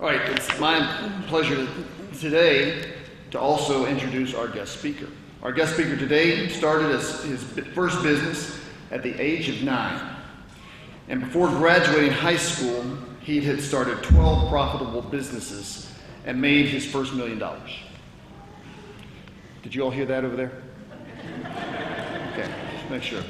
All right, it's my pleasure today to also introduce our guest speaker. Our guest speaker today started his first business at the age of 9. And before graduating high school, he had started 12 profitable businesses and made his first $1 million. Did you all hear that over there? Okay, just make sure.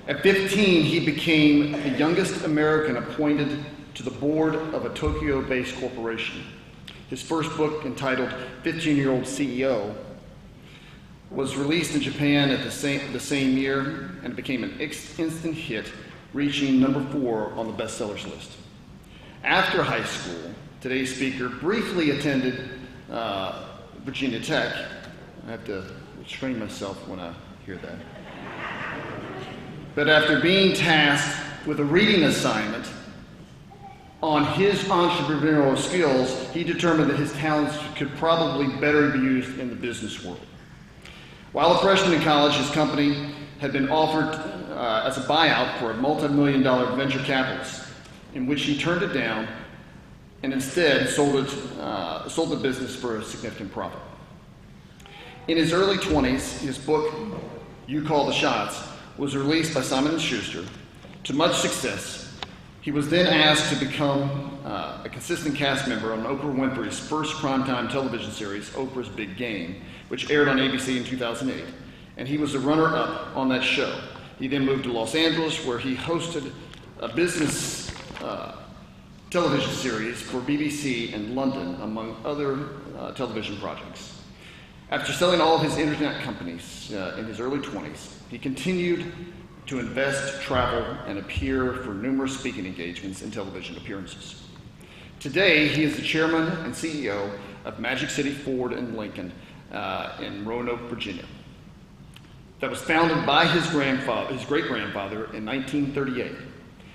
At 15, he became the youngest American appointed to the board of a Tokyo-based corporation. His first book, entitled 15-Year-Old CEO, was released in Japan at the same year and became an instant hit, reaching number 4 on the bestsellers list. After high school, today's speaker briefly attended Virginia Tech. I have to restrain myself when I hear that. But after being tasked with a reading assignment on his entrepreneurial skills, he determined that his talents could probably better be used in the business world. While a freshman in college, his company had been offered as a buyout for a multi-million-dollar venture capitalist, in which he turned it down and instead sold the business for a significant profit. In his early 20s, his book, You Call the Shots, was released by Simon & Schuster to much success. He was then asked to become a consistent cast member on Oprah Winfrey's first primetime television series, Oprah's Big Game, which aired on ABC in 2008, and he was a runner-up on that show. He then moved to Los Angeles, where he hosted a business television series for BBC in London, among other television projects. After selling all of his internet companies in his early 20s, he continued to invest, travel, and appear for numerous speaking engagements and television appearances. Today, he is the chairman and CEO of Magic City Ford and Lincoln in Roanoke, Virginia. That was founded by his great-grandfather in 1938.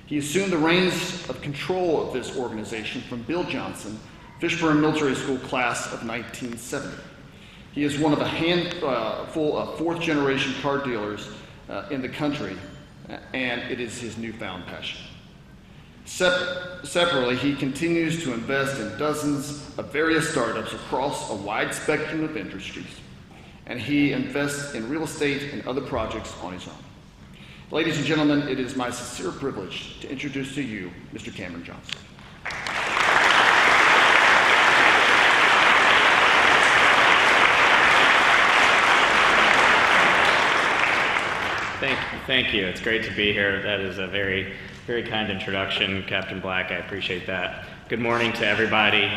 He assumed the reins of control of this organization from Bill Johnson, Fishburne Military School class of 1970. He is one of a handful of fourth-generation car dealers in the country, and it is his newfound passion. Separately, he continues to invest in dozens of various startups across a wide spectrum of industries, and he invests in real estate and other projects on his own. Ladies and gentlemen, it is my sincere privilege to introduce to you Mr. Cameron Johnson. Thank you. It's great to be here. That is a very, very kind introduction, Captain Black. I appreciate that. Good morning to everybody.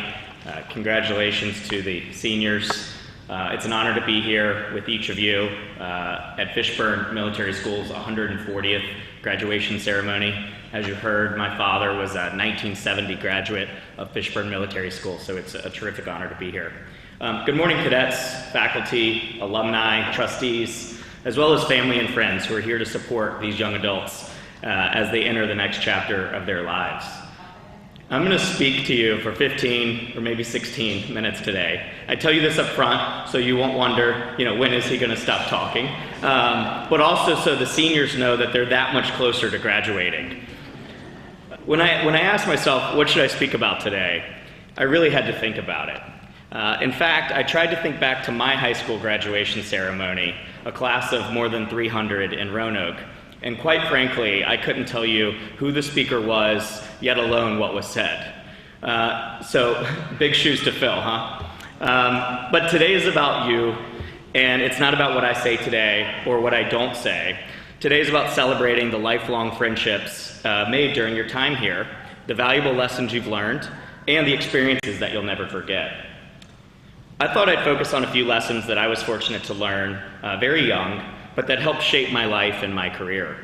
Congratulations to the seniors. It's an honor to be here with each of you at Fishburne Military School's 140th graduation ceremony. As you heard, my father was a 1970 graduate of Fishburne Military School, so it's a terrific honor to be here. Good morning, cadets, faculty, alumni, trustees, as well as family and friends who are here to support these young adults as they enter the next chapter of their lives. I'm going to speak to you for 15 or maybe 16 minutes today. I tell you this up front so you won't wonder, when is he going to stop talking? But also so the seniors know that they're that much closer to graduating. When I asked myself, what should I speak about today, I really had to think about it. In fact, I tried to think back to my high school graduation ceremony, a class of more than 300 in Roanoke, and quite frankly, I couldn't tell you who the speaker was, yet alone what was said. So, big shoes to fill, huh? But today is about you, and it's not about what I say today or what I don't say. Today is about celebrating the lifelong friendships made during your time here, the valuable lessons you've learned, and the experiences that you'll never forget. I thought I'd focus on a few lessons that I was fortunate to learn very young, but that helped shape my life and my career.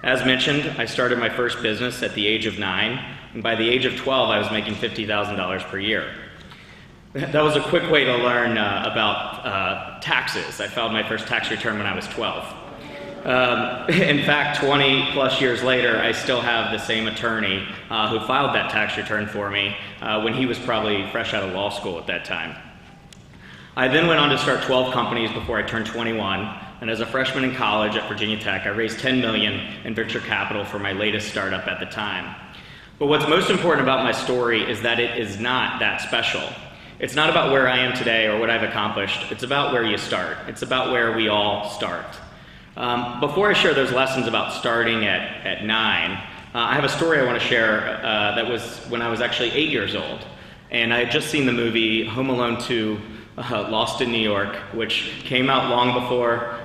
As mentioned, I started my first business at the age of 9, and by the age of 12, I was making $50,000 per year. That was a quick way to learn about taxes. I filed my first tax return when I was 12. In fact, 20 plus years later, I still have the same attorney who filed that tax return for me when he was probably fresh out of law school at that time. I then went on to start 12 companies before I turned 21, and as a freshman in college at Virginia Tech, I raised $10 million in venture capital for my latest startup at the time. But what's most important about my story is that it is not that special. It's not about where I am today or what I've accomplished. It's about where you start. It's about where we all start. Before I share those lessons about starting at 9, I have a story I want to share that was when I was actually 8 years old. And I had just seen the movie Home Alone 2, Lost in New York, which came out long before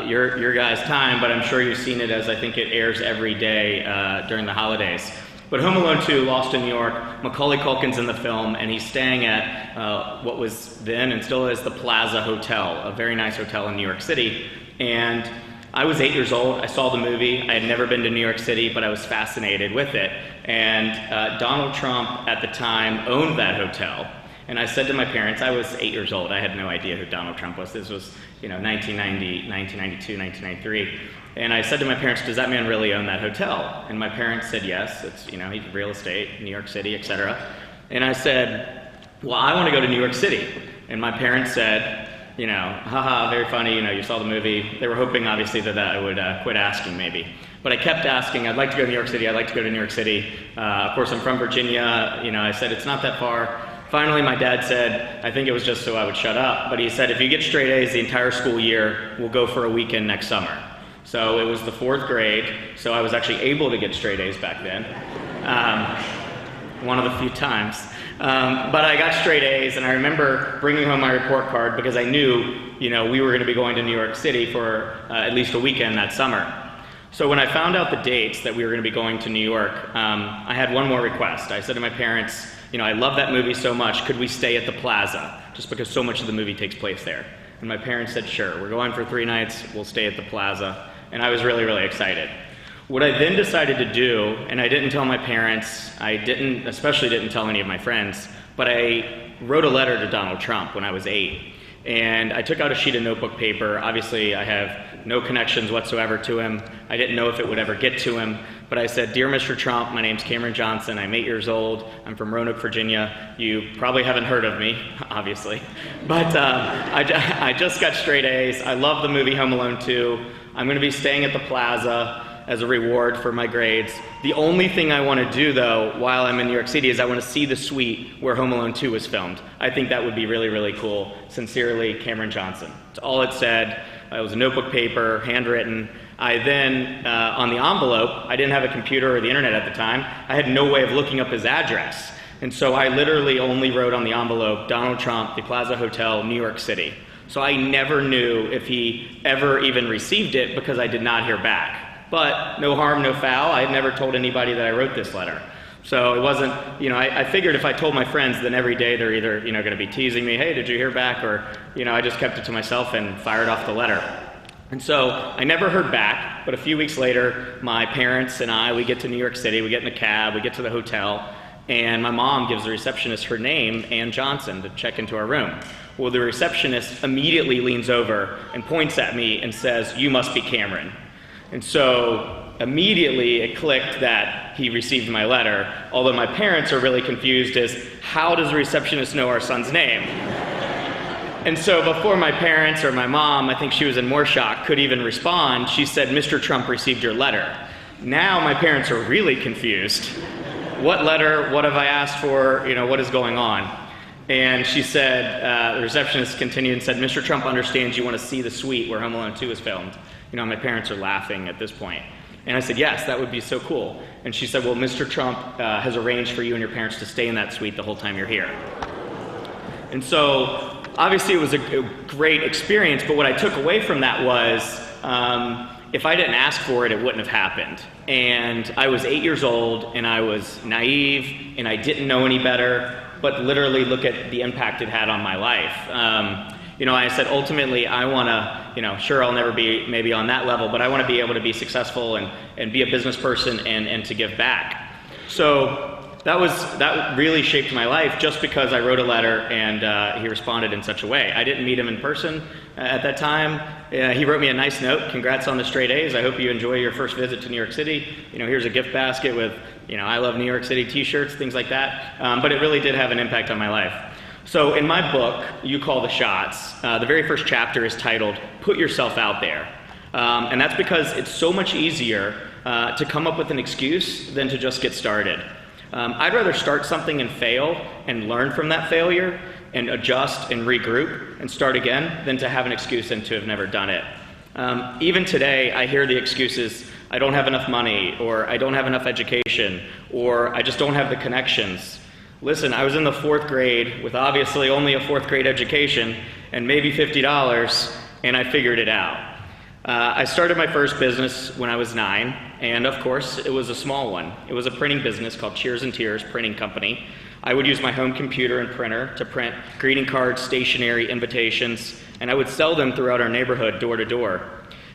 your guys' time, but I'm sure you've seen it, as I think it airs every day during the holidays. But Home Alone 2, Lost in New York, Macaulay Culkin's in the film, and he's staying at what was then and still is the Plaza Hotel, a very nice hotel in New York City. And I was 8 years old. I saw the movie. I had never been to New York City, but I was fascinated with it. And Donald Trump at the time owned that hotel. And I said to my parents, I was 8 years old. I had no idea who Donald Trump was. This was, 1990, 1992, 1993. And I said to my parents, does that man really own that hotel? And my parents said yes. It's, he's real estate, New York City, etc. And I said, well, I want to go to New York City. And my parents said, haha, very funny, you saw the movie. They were hoping, obviously, that I would quit asking, maybe. But I kept asking, I'd like to go to New York City, I'd like to go to New York City. Of course, I'm from Virginia. I said, it's not that far. Finally, my dad said, I think it was just so I would shut up, but he said, if you get straight A's the entire school year, we'll go for a weekend next summer. So it was the 4th grade, so I was actually able to get straight A's back then. One of the few times. But I got straight A's, and I remember bringing home my report card because I knew, we were going to be going to New York City for at least a weekend that summer. So when I found out the dates that we were going to be going to New York, I had one more request. I said to my parents, I love that movie so much, could we stay at the Plaza? Just because so much of the movie takes place there. And my parents said, sure, we're going for 3 nights, we'll stay at the Plaza. And I was really, really excited. What I then decided to do, and I didn't tell my parents, especially didn't tell any of my friends, but I wrote a letter to Donald Trump when I was 8. And I took out a sheet of notebook paper. Obviously, I have no connections whatsoever to him. I didn't know if it would ever get to him. But I said, Dear Mr. Trump, my name's Cameron Johnson. I'm 8 years old. I'm from Roanoke, Virginia. You probably haven't heard of me, obviously. But I just got straight A's. I love the movie Home Alone 2. I'm going to be staying at the Plaza as a reward for my grades. The only thing I want to do, though, while I'm in New York City is I want to see the suite where Home Alone 2 was filmed. I think that would be really, really cool. Sincerely, Cameron Johnson. That's all it said. It was a notebook paper, handwritten. I then, on the envelope, I didn't have a computer or the internet at the time. I had no way of looking up his address. And so I literally only wrote on the envelope, Donald Trump, the Plaza Hotel, New York City. So I never knew if he ever even received it because I did not hear back. But no harm, no foul. I had never told anybody that I wrote this letter. So it wasn't, I figured if I told my friends, then every day they're either, going to be teasing me, hey, did you hear back? Or, I just kept it to myself and fired off the letter. And so I never heard back, but a few weeks later, my parents and I, we get to New York City, we get in a cab, we get to the hotel, and my mom gives the receptionist her name, Ann Johnson, to check into our room. Well, the receptionist immediately leans over and points at me and says, you must be Cameron. And so immediately it clicked that he received my letter, although my parents are really confused as, how does the receptionist know our son's name? And so before my parents or my mom, I think she was in more shock, could even respond, she said, Mr. Trump received your letter. Now my parents are really confused. What letter? What have I asked for? What is going on? And she said, the receptionist continued and said, Mr. Trump understands you want to see the suite where Home Alone 2 was filmed. My parents are laughing at this point. And I said, yes, that would be so cool. And she said, well, Mr. Trump has arranged for you and your parents to stay in that suite the whole time you're here. And so obviously it was a great experience, but what I took away from that was, if I didn't ask for it, it wouldn't have happened. And I was 8 years old, and I was naive, and I didn't know any better, but literally look at the impact it had on my life. I said, ultimately, I want to, sure, I'll never be maybe on that level, but I want to be able to be successful and be a business person and to give back. So that really shaped my life just because I wrote a letter and he responded in such a way. I didn't meet him in person at that time. He wrote me a nice note. Congrats on the straight A's. I hope you enjoy your first visit to New York City. Here's a gift basket with, I love New York City t-shirts, things like that. But it really did have an impact on my life. So in my book, You Call the Shots, the very first chapter is titled, Put Yourself Out There. And that's because it's so much easier to come up with an excuse than to just get started. I'd rather start something and fail and learn from that failure and adjust and regroup and start again than to have an excuse and to have never done it. Even today, I hear the excuses, I don't have enough money, or I don't have enough education, or I just don't have the connections. Listen, I was in the 4th grade with obviously only a 4th grade education and maybe $50, and I figured it out. I started my first business when I was 9, and of course, it was a small one. It was a printing business called Cheers and Tears Printing Company. I would use my home computer and printer to print greeting cards, stationery, invitations, and I would sell them throughout our neighborhood door to door.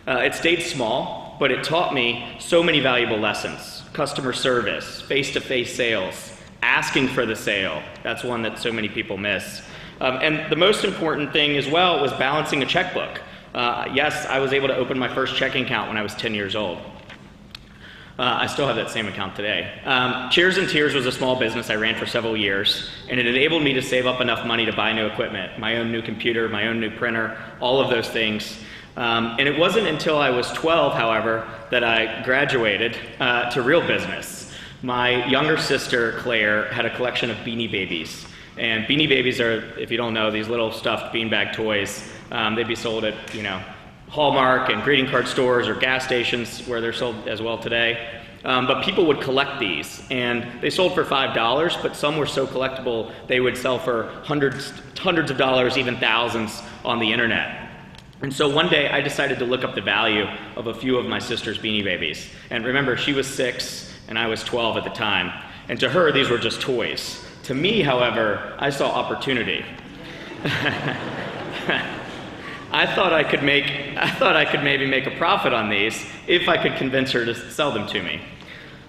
It stayed small, but it taught me so many valuable lessons. Customer service, face-to-face sales, asking for the sale. That's one that so many people miss. And the most important thing as well was balancing a checkbook. Yes, I was able to open my first checking account when I was 10 years old. I still have that same account today. Cheers and Tears was a small business I ran for several years, and it enabled me to save up enough money to buy new equipment, my own new computer, my own new printer, all of those things. And it wasn't until I was 12, however, that I graduated to real business. My younger sister, Claire, had a collection of Beanie Babies. And Beanie Babies are, if you don't know, these little stuffed beanbag toys. They'd be sold at, Hallmark and greeting card stores or gas stations where they're sold as well today. But people would collect these, and they sold for $5, but some were so collectible they would sell for hundreds of dollars, even thousands on the internet. And so one day I decided to look up the value of a few of my sister's Beanie Babies. And remember, she was 6 and I was 12 at the time. And to her, these were just toys. To me, however, I saw opportunity. I thought I could maybe make a profit on these if I could convince her to sell them to me.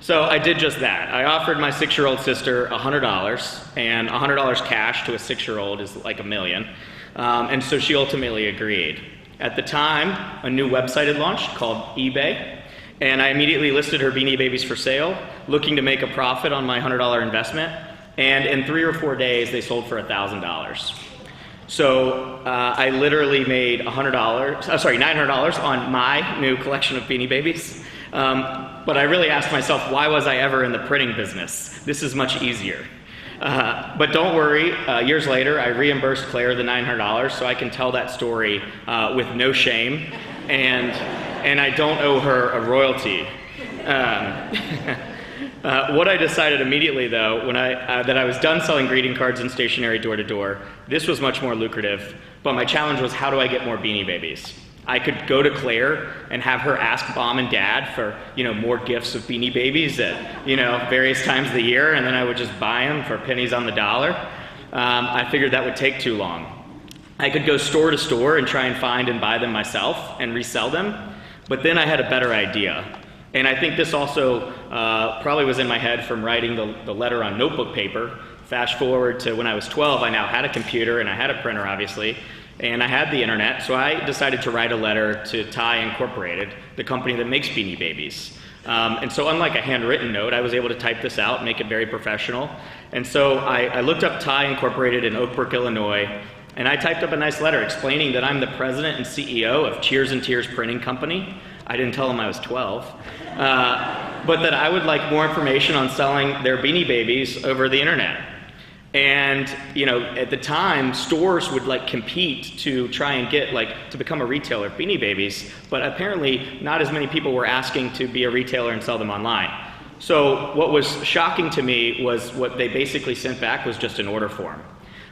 So I did just that. I offered my 6-year-old sister $100, and $100 cash to a 6-year-old is like $1 million. And so she ultimately agreed. At the time, a new website had launched called eBay, and I immediately listed her Beanie Babies for sale, looking to make a profit on my $100 investment, and in 3 or 4 days, they sold for $1,000. So I literally made $900 on my new collection of Beanie Babies. But I really asked myself, why was I ever in the printing business? This is much easier. But don't worry, years later, I reimbursed Claire the $900, so I can tell that story with no shame, and I don't owe her a royalty. What I decided immediately, though, that I was done selling greeting cards and stationery door to door, this was much more lucrative, but my challenge was, how do I get more Beanie Babies? I could go to Claire and have her ask Mom and Dad for, more gifts of Beanie Babies at, various times of the year, and then I would just buy them for pennies on the dollar. I figured that would take too long. I could go store to store and try and find and buy them myself and resell them, but then I had a better idea. And I think this also probably was in my head from writing the letter on notebook paper. Fast forward to when I was 12, I now had a computer and I had a printer, obviously, and I had the internet, so I decided to write a letter to TIE Incorporated, the company that makes Beanie Babies. And so unlike a handwritten note, I was able to type this out, make it very professional. And so I looked up TIE Incorporated in Oak Brook, Illinois, and I typed up a nice letter explaining that I'm the president and CEO of Cheers and Tears Printing Company. I didn't tell them I was 12. But that I would like more information on selling their Beanie Babies over the internet. And, at the time, stores would compete to try and get to become a retailer of Beanie Babies, but apparently not as many people were asking to be a retailer and sell them online. So what was shocking to me was what they basically sent back was just an order form.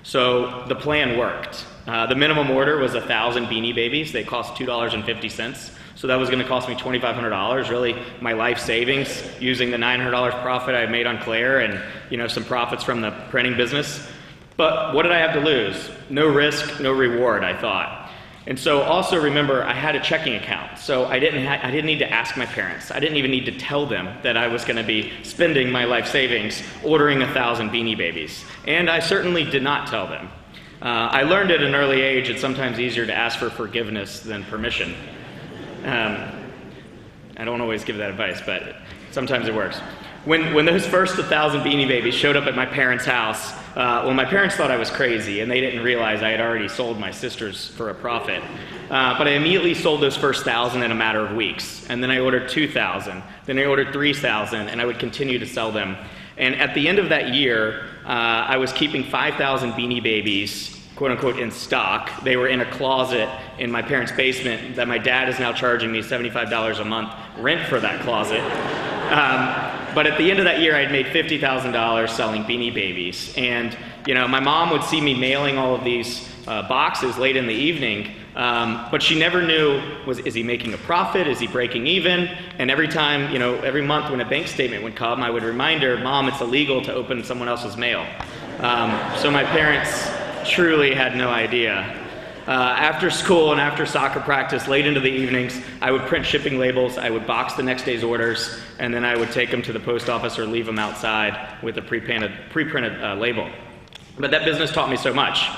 So the plan worked. The minimum order was 1,000 Beanie Babies. They cost $2.50. So that was going to cost me $2,500, really my life savings, using the $900 profit I made on Claire and some profits from the printing business. But what did I have to lose? No risk, no reward, I thought. And so also remember, I had a checking account, so I didn't need to ask my parents. I didn't even need to tell them that I was going to be spending my life savings ordering 1,000 Beanie Babies. And I certainly did not tell them. I learned at an early age it's sometimes easier to ask for forgiveness than permission. I don't always give that advice, but sometimes it works. When those first 1,000 Beanie Babies showed up at my parents' house, my parents thought I was crazy, and they didn't realize I had already sold my sisters for a profit. But I immediately sold those first 1,000 in a matter of weeks, and then I ordered 2,000, then I ordered 3,000, and I would continue to sell them. And at the end of that year, I was keeping 5,000 Beanie Babies, quote unquote, in stock. They were in a closet in my parents' basement that my dad is now charging me $75 a month rent for that closet. But at the end of that year, I'd made $50,000 selling Beanie Babies. And, you know, my mom would see me mailing all of these boxes late in the evening, but she never knew, is he making a profit? Is he breaking even? And every time, you know, every month when a bank statement would come, I would remind her, Mom, it's illegal to open someone else's mail. So my parents truly had no idea. After school and after soccer practice, late into the evenings, I would print shipping labels, I would box the next day's orders, and then I would take them to the post office or leave them outside with a pre-printed label. But that business taught me so much.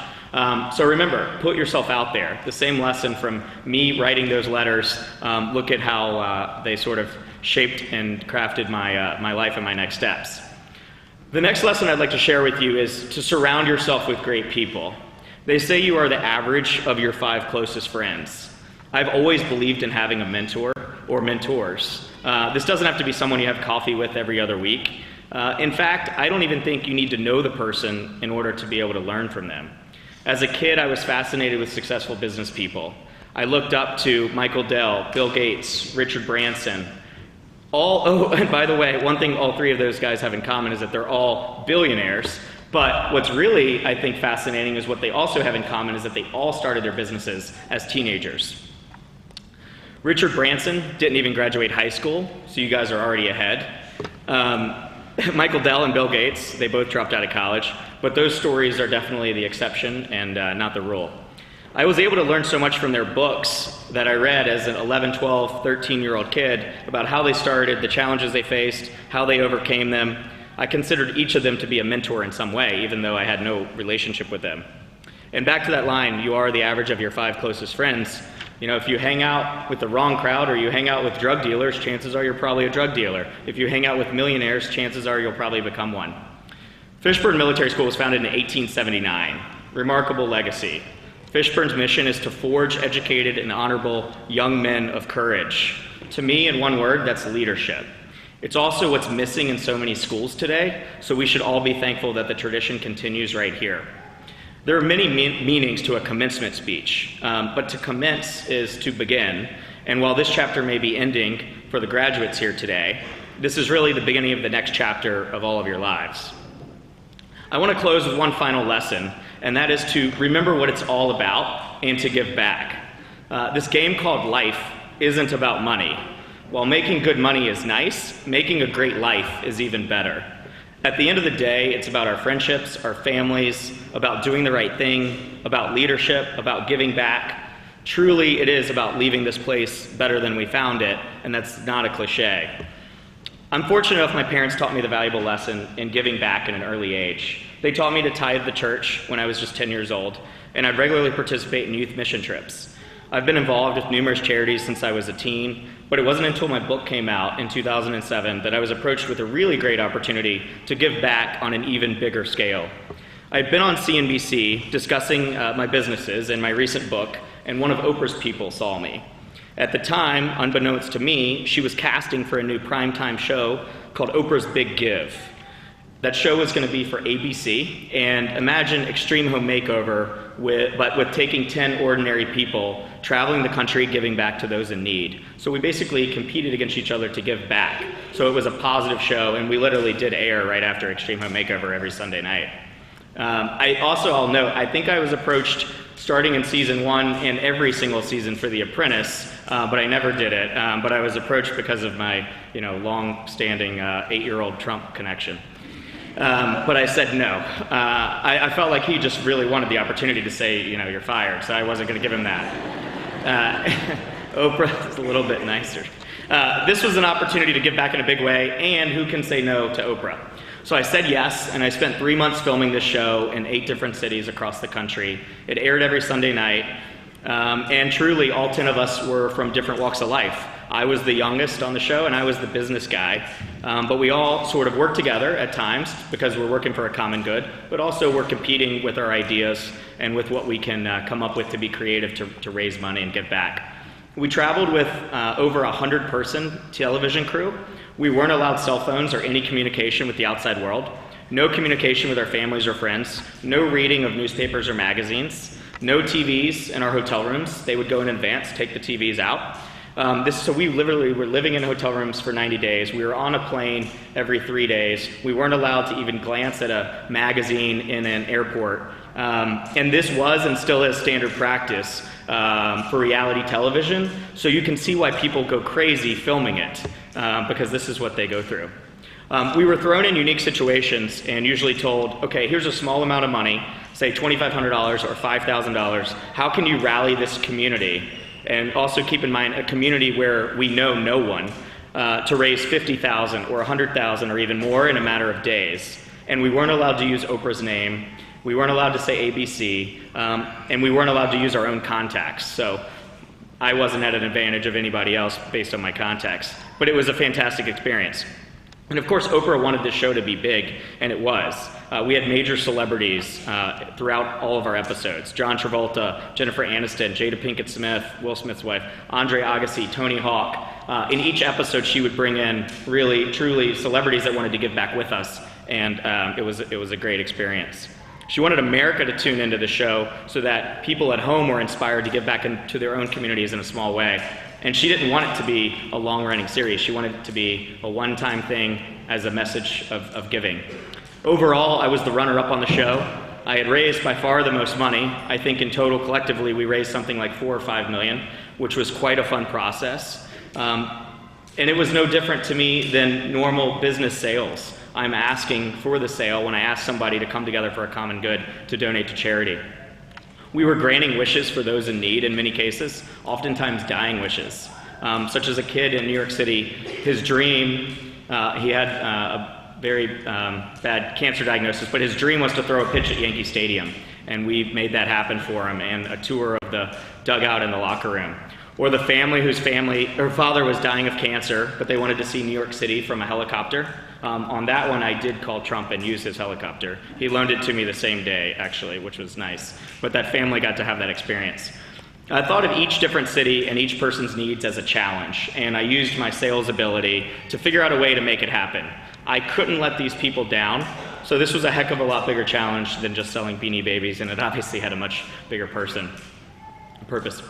So remember, put yourself out there. The same lesson from me writing those letters, look at how they sort of shaped and crafted my life and my next steps. The next lesson I'd like to share with you is to surround yourself with great people. They say you are the average of your 5 closest friends. I've always believed in having a mentor or mentors. This doesn't have to be someone you have coffee with every other week. In fact, I don't even think you need to know the person in order to be able to learn from them. As a kid, I was fascinated with successful business people. I looked up to Michael Dell, Bill Gates, Richard Branson. And by the way, one thing all 3 of those guys have in common is that they're all billionaires. But what's really, I think, fascinating is what they also have in common is that they all started their businesses as teenagers. Richard Branson didn't even graduate high school, so you guys are already ahead. Michael Dell and Bill Gates, they both dropped out of college, but those stories are definitely the exception and not the rule. I was able to learn so much from their books that I read as an 11, 12, 13-year-old kid about how they started, the challenges they faced, how they overcame them. I considered each of them to be a mentor in some way, even though I had no relationship with them. And back to that line, you are the average of your 5 closest friends. You know, if you hang out with the wrong crowd or you hang out with drug dealers, chances are you're probably a drug dealer. If you hang out with millionaires, chances are you'll probably become one. Fishburne Military School was founded in 1879. Remarkable legacy. Fishburne's mission is to forge educated and honorable young men of courage. To me, in one word, that's leadership. It's also what's missing in so many schools today, so we should all be thankful that the tradition continues right here. There are many meanings to a commencement speech, but to commence is to begin, and while this chapter may be ending for the graduates here today, this is really the beginning of the next chapter of all of your lives. I want to close with one final lesson, and that is to remember what it's all about and to give back. This game called life isn't about money. While making good money is nice, making a great life is even better. At the end of the day, it's about our friendships, our families, about doing the right thing, about leadership, about giving back. Truly, it is about leaving this place better than we found it, and that's not a cliche. I'm fortunate enough my parents taught me the valuable lesson in giving back at an early age. They taught me to tithe the church when I was just 10 years old, and I'd regularly participate in youth mission trips. I've been involved with numerous charities since I was a teen, but it wasn't until my book came out in 2007 that I was approached with a really great opportunity to give back on an even bigger scale. I'd been on CNBC discussing my businesses in my recent book, and one of Oprah's people saw me. At the time, unbeknownst to me, she was casting for a new primetime show called Oprah's Big Give. That show was going to be for ABC, and imagine Extreme Home Makeover, but with taking 10 ordinary people, traveling the country, giving back to those in need. So we basically competed against each other to give back. So it was a positive show, and we literally did air right after Extreme Home Makeover every Sunday night. I'll note, I think I was approached starting in season 1 and every single season for The Apprentice, but I never did it. But I was approached because of my, long-standing 8-year-old Trump connection. But I said no. I felt like he just really wanted the opportunity to say, you're fired, so I wasn't going to give him that. Oprah is a little bit nicer. This was an opportunity to give back in a big way, and who can say no to Oprah? So I said yes, and I spent 3 months filming this show in 8 different cities across the country. It aired every Sunday night, and truly all 10 of us were from different walks of life. I was the youngest on the show, and I was the business guy, but we all sort of worked together at times because we're working for a common good, but also we're competing with our ideas and with what we can come up with to be creative to raise money and give back. We traveled with over 100-person television crew. We weren't allowed cell phones or any communication with the outside world, no communication with our families or friends, no reading of newspapers or magazines, no TVs in our hotel rooms. They would go in advance, take the TVs out. So we literally were living in hotel rooms for 90 days. We were on a plane every 3 days. We weren't allowed to even glance at a magazine in an airport. And this was and still is standard practice for reality television. So you can see why people go crazy filming it, because this is what they go through. We were thrown in unique situations and usually told, okay, here's a small amount of money, say $2,500 or $5,000. How can you rally this community? And also keep in mind a community where we know no one, to raise $50,000 or $100,000 or even more in a matter of days. And we weren't allowed to use Oprah's name. We weren't allowed to say ABC, and we weren't allowed to use our own contacts. So I wasn't at an advantage of anybody else based on my contacts. But it was a fantastic experience. And of course, Oprah wanted this show to be big, and it was. We had major celebrities throughout all of our episodes. John Travolta, Jennifer Aniston, Jada Pinkett Smith, Will Smith's wife, Andre Agassi, Tony Hawk. In each episode, she would bring in really, truly celebrities that wanted to give back with us, and it was a great experience. She wanted America to tune into the show so that people at home were inspired to give back into their own communities in a small way. And she didn't want it to be a long-running series. She wanted it to be a one-time thing as a message of giving. Overall, I was the runner-up on the show. I had raised by far the most money. I think in total, collectively, we raised something like $4 or $5 million, which was quite a fun process. And it was no different to me than normal business sales. I'm asking for the sale when I ask somebody to come together for a common good to donate to charity. We were granting wishes for those in need in many cases, oftentimes dying wishes. Such as a kid in New York City, his dream, he had a very bad cancer diagnosis, but his dream was to throw a pitch at Yankee Stadium. And we made that happen for him, and a tour of the dugout in the locker room. Or the family whose father was dying of cancer, but they wanted to see New York City from a helicopter. On that one, I did call Trump and use his helicopter. He loaned it to me the same day, actually, which was nice. But that family got to have that experience. I thought of each different city and each person's needs as a challenge, and I used my sales ability to figure out a way to make it happen. I couldn't let these people down, so this was a heck of a lot bigger challenge than just selling Beanie Babies, and it obviously had a much bigger purpose.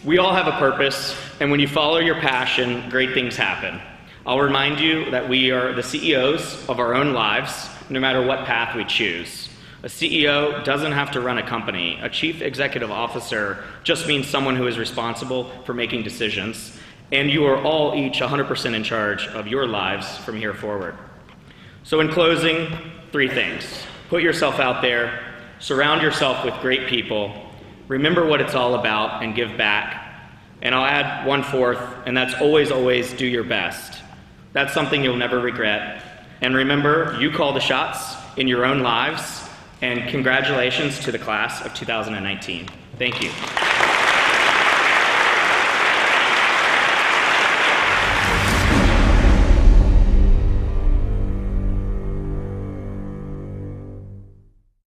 We all have a purpose, and when you follow your passion, great things happen. I'll remind you that we are the CEOs of our own lives, no matter what path we choose. A CEO doesn't have to run a company. A chief executive officer just means someone who is responsible for making decisions, and you are all each 100% in charge of your lives from here forward. So in closing, 3 things. Put yourself out there, surround yourself with great people, remember what it's all about, and give back. And I'll add 1/4, and that's always, always do your best. That's something you'll never regret. And remember, you call the shots in your own lives, and congratulations to the class of 2019. Thank you.